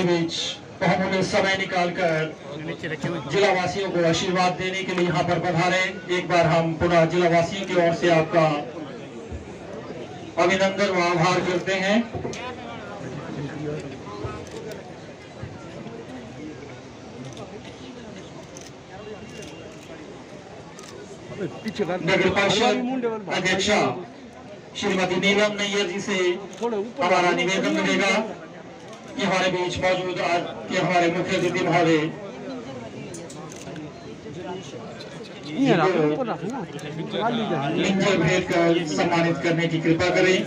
बीच बहुमूल्य समय निकालकर जिला वासियों को आशीर्वाद देने के लिए यहाँ पर पधारे। एक बार हम पुनः जिला वासियों की ओर से आपका अभिनंदन व आभार करते हैं। नगर परिषद अध्यक्षा श्रीमती नीलम नैयर जी से हमारा निवेदन मिलेगा कि हमारे बीच मौजूद आज के हमारे मुख्य अतिथि महोदय लिंजर भेंट कर सम्मानित करने की कृपा करें।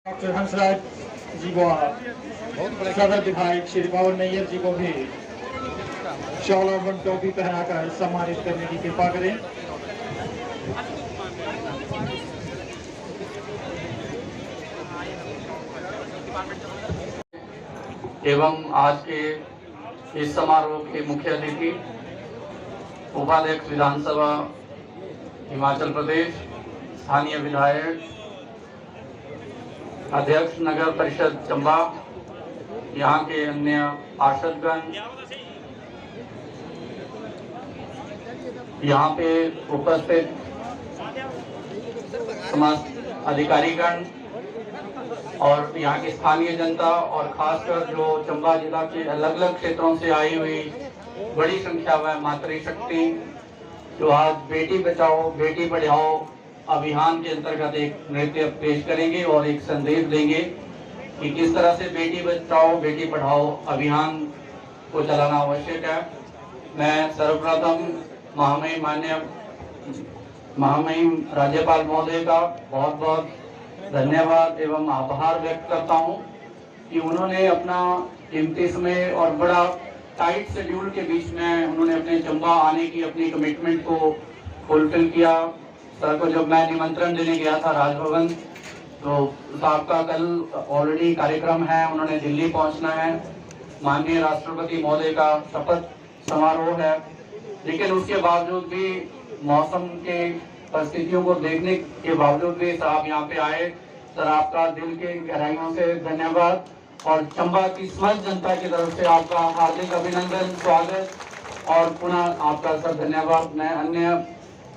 डॉक्टर हंसराज जी को सदर विधायक श्री पवन नैयर जी को भी शॉल और टोपी पहनाकर सम्मानित करने की कृपा करें। एवं आज के इस समारोह के मुख्य अतिथि उपाध्यक्ष विधानसभा हिमाचल प्रदेश, स्थानीय विधायक, अध्यक्ष नगर परिषद चंबा, यहाँ के अन्य पार्षदगण, यहाँ पे उपस्थित समस्त अधिकारीगण और यहाँ की स्थानीय जनता और खासकर जो चंबा जिला के अलग अलग क्षेत्रों से आई हुई बड़ी संख्या में मातृशक्ति जो आज बेटी बचाओ बेटी पढ़ाओ अभियान के अंतर्गत एक नृत्य पेश करेंगे और एक संदेश देंगे कि किस तरह से बेटी बचाओ बेटी पढ़ाओ अभियान को चलाना आवश्यक है। मैं सर्वप्रथम महामहिम राज्यपाल महोदय का बहुत बहुत धन्यवाद एवं आभार व्यक्त करता हूं कि उन्होंने अपना कीमती समय और बड़ा टाइट शेड्यूल के बीच में उन्होंने अपने चंबा आने की अपनी कमिटमेंट को फुलफिल किया। सर को जब मैं निमंत्रण देने गया था राजभवन, तो साहब का कल ऑलरेडी कार्यक्रम है, उन्होंने दिल्ली पहुंचना है, माननीय राष्ट्रपति महोदय का शपथ समारोह है, लेकिन उसके बावजूद भी मौसम के परिस्थितियों को देखने के बावजूद भी साहब यहाँ पे आए। सर आपका दिल के गहराइयों से धन्यवाद और चंबा की समस्त जनता की तरफ से आपका हार्दिक अभिनंदन, स्वागत और पुनः आपका सर धन्यवाद। मैं अन्य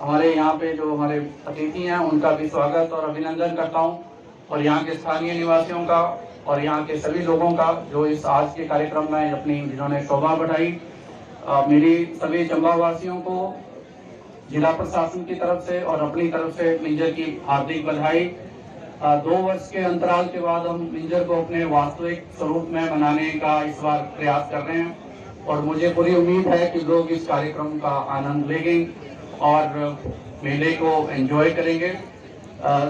हमारे यहाँ पे जो हमारे अतिथि हैं उनका भी स्वागत और अभिनंदन करता हूँ और यहाँ के स्थानीय निवासियों का और यहाँ के सभी लोगों का जो इस आज के कार्यक्रम में अपनी जिन्होंने शोभा बढ़ाई। मेरी सभी चंबा वासियों को जिला प्रशासन की तरफ से और अपनी तरफ से मिंजर की हार्दिक बधाई। 2 वर्ष के अंतराल के बाद हम मिंजर को अपने वास्तविक स्वरूप में मनाने का इस बार प्रयास कर रहे हैं और मुझे पूरी उम्मीद है कि लोग इस कार्यक्रम का आनंद लेंगे और मेले को एंजॉय करेंगे।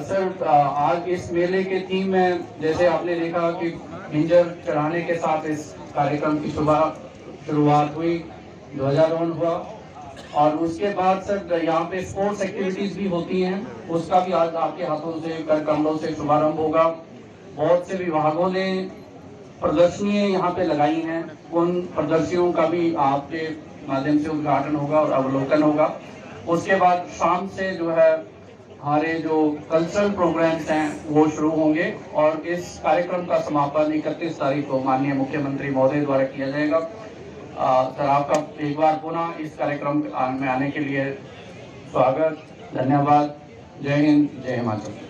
सर आज इस मेले के थीम में जैसे आपने देखा कि मिंजर चढ़ाने के साथ इस कार्यक्रम की शुरुआत हुई, ध्वजारोहण हुआ और उसके बाद सर यहाँ पे स्पोर्ट्स एक्टिविटीज भी होती हैं, उसका भी आज आपके हाथों से कर कमलों से शुभारंभ होगा। बहुत से विभागों ने प्रदर्शनियां यहाँ पे लगाई हैं, उन प्रदर्शनियों का भी आपके माध्यम से उद्घाटन होगा और अवलोकन होगा। उसके बाद शाम से जो है हमारे जो कल्चरल प्रोग्राम्स हैं वो शुरू होंगे और इस कार्यक्रम का समापन 31 तारीख को माननीय मुख्यमंत्री महोदय द्वारा किया जाएगा। सर आपका एक बार पुनः इस कार्यक्रम में आने के लिए स्वागत, धन्यवाद। जय हिंद, जय हिमाचल।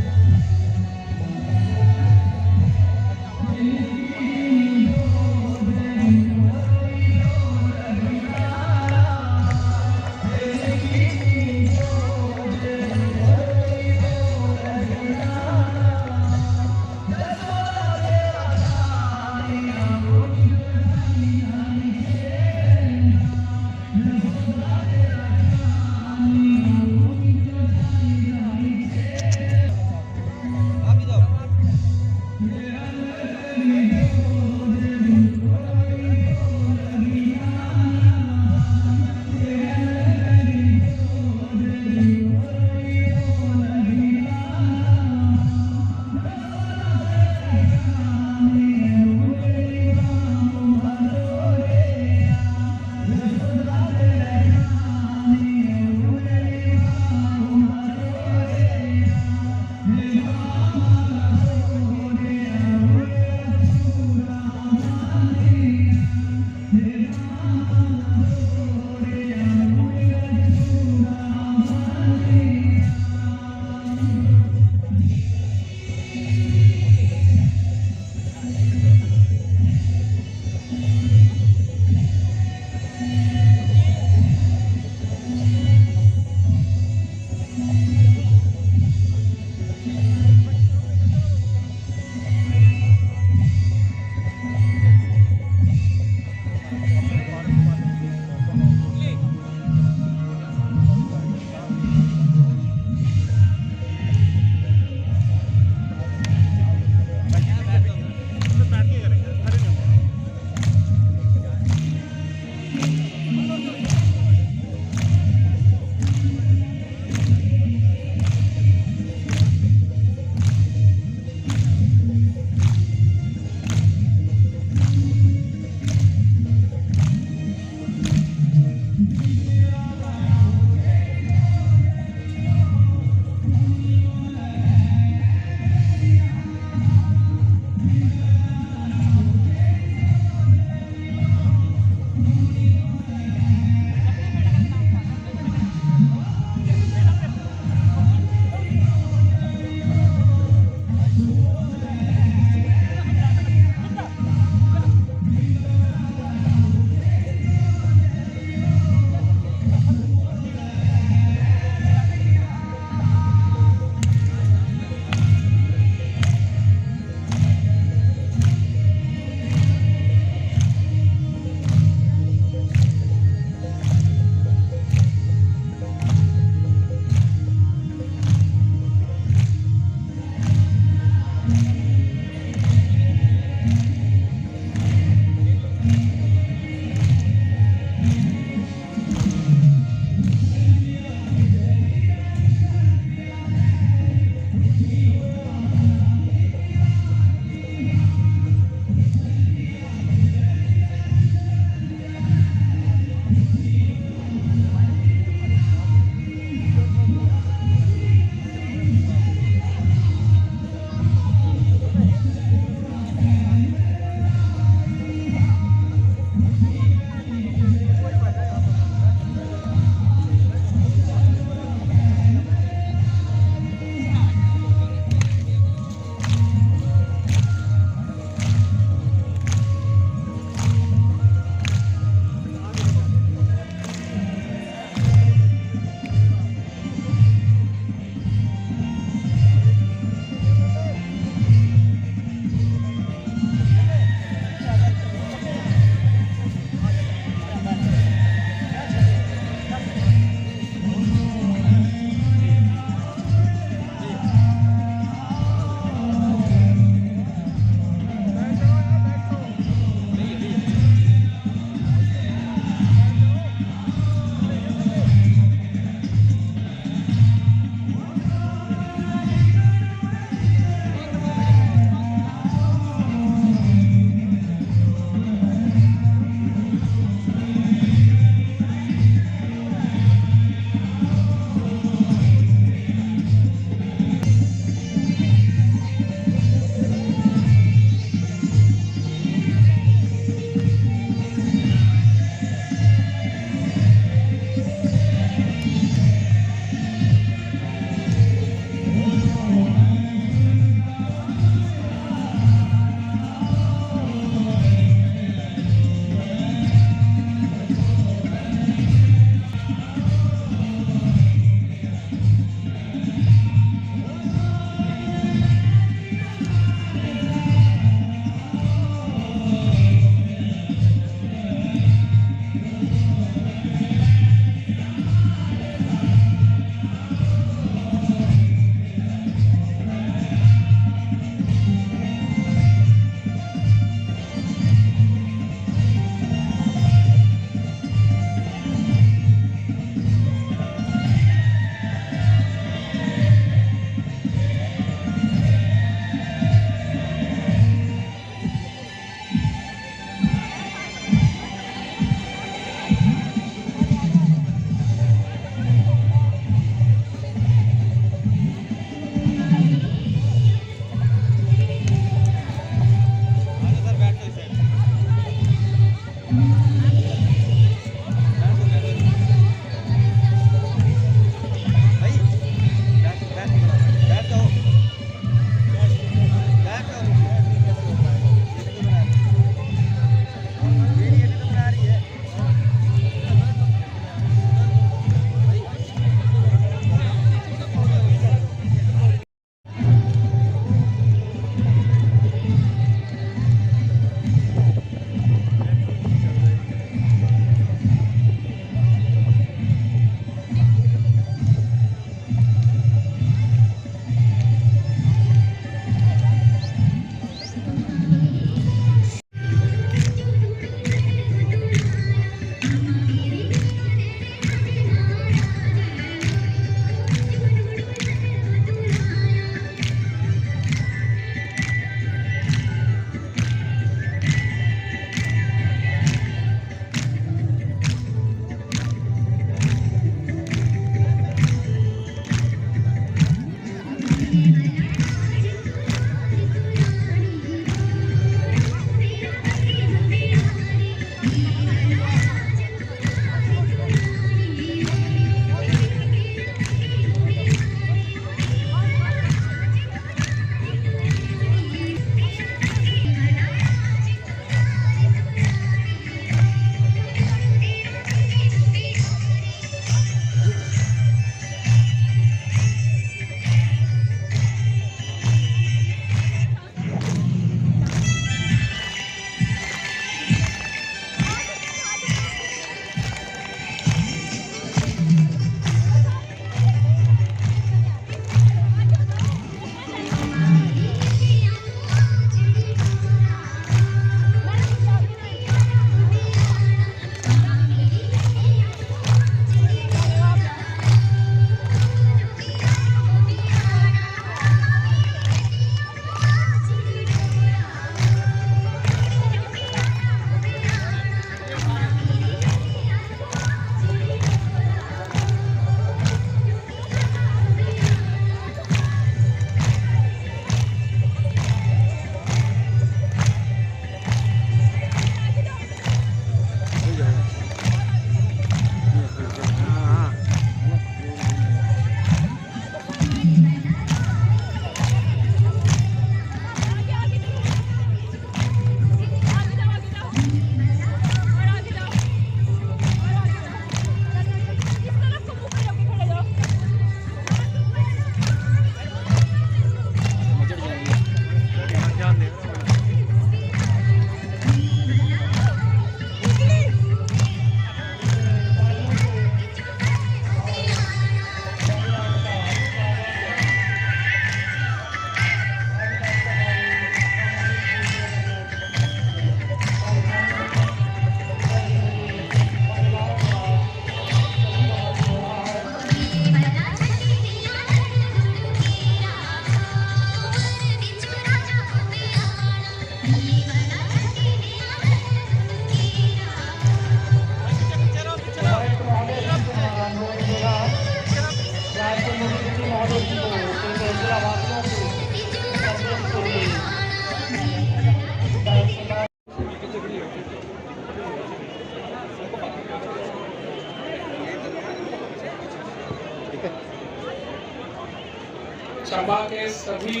चंबा के सभी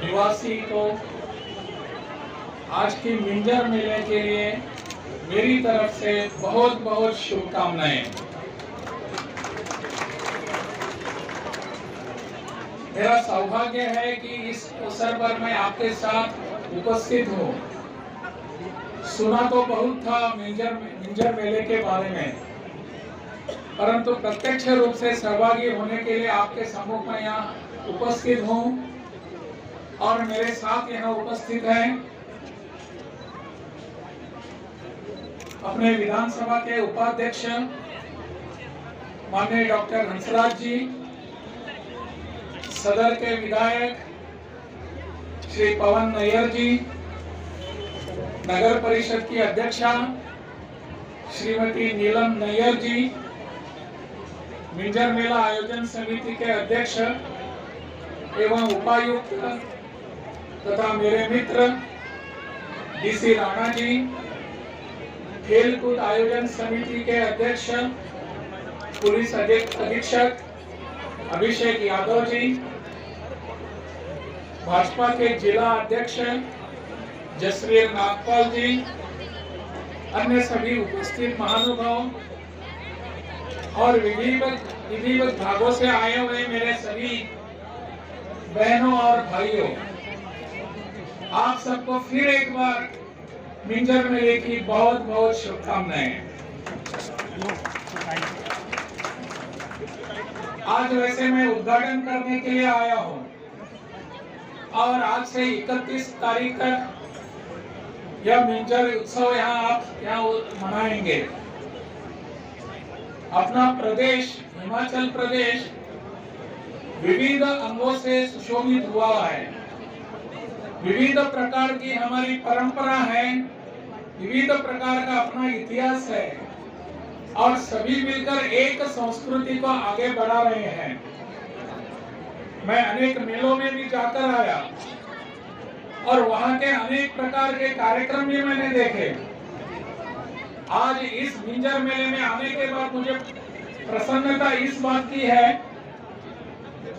निवासी को आज की मिंजर मेले के लिए मेरी तरफ से बहुत बहुत शुभकामनाएं। मेरा सौभाग्य है कि इस अवसर पर मैं आपके साथ उपस्थित हूँ। सुना तो बहुत था मिंजर मेले के बारे में, परंतु प्रत्यक्ष रूप से सहभागी होने के लिए आपके सम्मुख में यहाँ उपस्थित हूँ। और मेरे साथ यहाँ उपस्थित हैं अपने विधानसभा के उपाध्यक्ष माननीय डॉक्टर हंसराज जी, सदर के विधायक श्री पवन नैयर जी, नगर परिषद की अध्यक्षा श्रीमती नीलम नैयर जी, मिंजर मेला आयोजन समिति के अध्यक्ष एवं उपायुक्त तथा मेरे मित्र डीसी राणा जी, खेलकूद आयोजन समिति के अध्यक्ष पुलिस अधीक्षक अभिषेक यादव जी, भाजपा के जिला अध्यक्ष जसवीर नागपाल जी, अन्य सभी उपस्थित महानुभाव और विधिवत भागों से आए हुए मेरे सभी बहनों और भाइयों, आप सबको फिर एक बार मिंजर मेले की बहुत बहुत शुभकामनाएं। आज वैसे मैं उद्घाटन करने के लिए आया हूं और आज से 31 तारीख तक यह मिंजर उत्सव आप मनाएंगे। अपना प्रदेश हिमाचल प्रदेश विविध अंगों से सुशोभित हुआ है। विविध प्रकार की हमारी परंपरा है, विविध प्रकार का अपना इतिहास है और सभी मिलकर एक संस्कृति को आगे बढ़ा रहे हैं। मैं अनेक मेलों में भी जाकर आया और वहां के अनेक प्रकार के कार्यक्रम भी मैंने देखे। आज इस मिंजर मेले में आने के बाद मुझे प्रसन्नता इस बात की है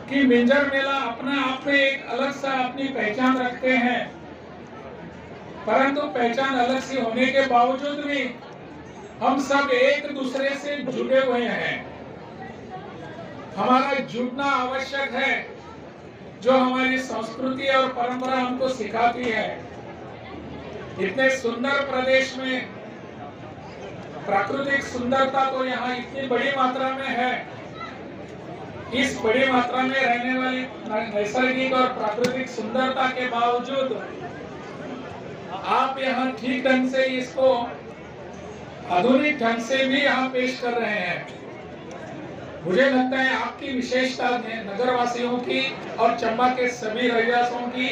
कि मिंजर मेला अपने आप में एक अलग सा अपनी पहचान रखते हैं, परंतु पहचान अलग सी होने के बावजूद भी हम सब एक दूसरे से जुड़े हुए हैं। हमारा जुड़ना आवश्यक है, जो हमारी संस्कृति और परंपरा हमको सिखाती है। इतने सुंदर प्रदेश में प्राकृतिक सुंदरता तो यहाँ इतनी बड़ी मात्रा में है। इस बड़ी मात्रा में रहने वाली नैसर्गिक और प्राकृतिक सुंदरता के बावजूद आप यहाँ ठीक ढंग से इसको आधुनिक ढंग से भी यहाँ पेश कर रहे हैं। मुझे लगता है आपकी विशेषता नगरवासियों की और चंबा के सभी रहवासियों की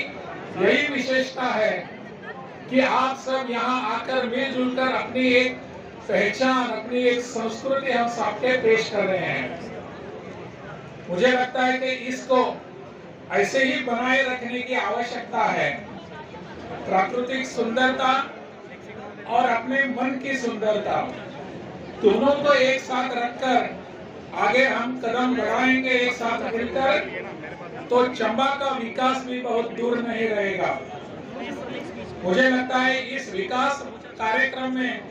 यही विशेषता है कि आप सब यहाँ आकर मिलजुल कर अपनी एक पहचान, अपनी एक संस्कृति हम सबके पेश कर रहे हैं। मुझे लगता है कि इसको ऐसे ही बनाए रखने की आवश्यकता है। प्राकृतिक सुंदरता और अपने मन की सुंदरता दोनों को एक साथ रखकर आगे हम कदम बढ़ाएंगे एक साथ मिलकर, तो चंबा का विकास भी बहुत दूर नहीं रहेगा। मुझे लगता है इस विकास कार्यक्रम में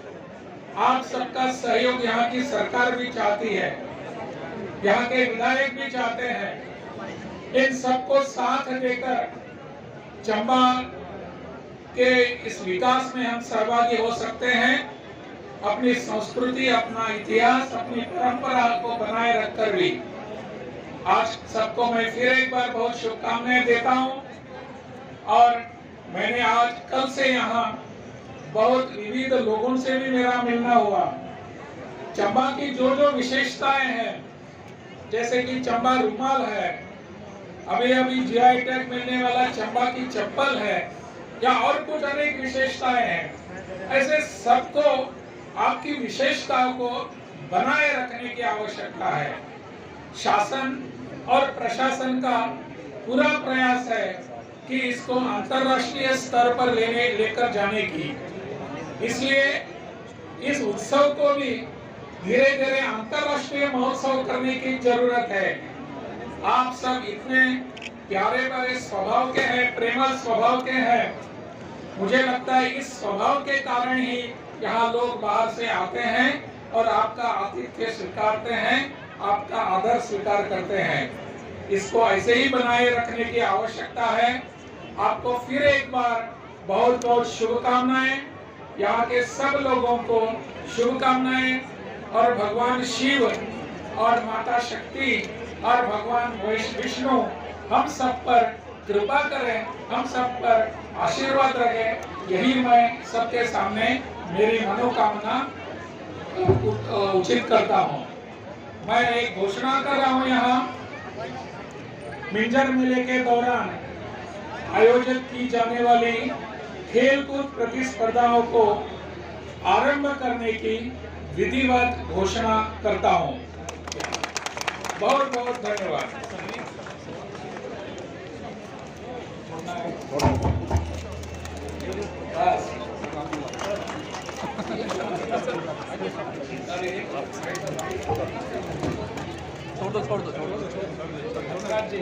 आप सबका सहयोग यहाँ की सरकार भी चाहती है, यहाँ के विधायक भी चाहते हैं। इन सबको साथ लेकर चंबा के इस विकास में हम सहभागी हो सकते हैं। अपनी संस्कृति, अपना इतिहास, अपनी परंपरा को बनाए रखकर भी आज सबको मैं फिर एक बार बहुत शुभकामनाएं देता हूं। और मैंने आज कल से यहाँ बहुत विविध लोगों से भी मेरा मिलना हुआ। चंबा की जो जो विशेषताएं हैं, जैसे कि चंबा रुमाल है, अभी अभी जीआई टैग मिलने वाला चंबा की चप्पल है, या और कुछ अनेक विशेषताएं हैं। ऐसे सबको आपकी विशेषताओं को बनाए रखने की आवश्यकता है। शासन और प्रशासन का पूरा प्रयास है कि इसको अंतर्राष्ट्रीय स्तर पर लेकर जाने की। इसलिए इस उत्सव को भी धीरे धीरे अंतर्राष्ट्रीय महोत्सव करने की जरूरत है। आप सब इतने प्यारे प्यारे स्वभाव के हैं, प्रेमल स्वभाव के हैं। मुझे लगता है इस स्वभाव के कारण ही यहाँ लोग बाहर से आते हैं और आपका आतिथ्य स्वीकारते हैं, आपका आदर स्वीकार करते हैं। इसको ऐसे ही बनाए रखने की आवश्यकता है। आपको फिर एक बार बहुत बहुत शुभकामनाएं। यहाँ के सब लोगों को शुभकामनाएं और भगवान शिव और माता शक्ति और भगवान विष्णु हम सब पर कृपा करें, हम सब पर आशीर्वाद रखें। यही मैं सबके सामने मेरी मनोकामना उचित करता हूँ। मैं एक घोषणा कर रहा हूँ। यहाँ मिंजर मेले के दौरान आयोजित की जाने वाली खेलकूद प्रतिस्पर्धाओं को आरंभ करने की विधिवत घोषणा करता हूँ। बहुत बहुत धन्यवाद। छोड़ दो जी।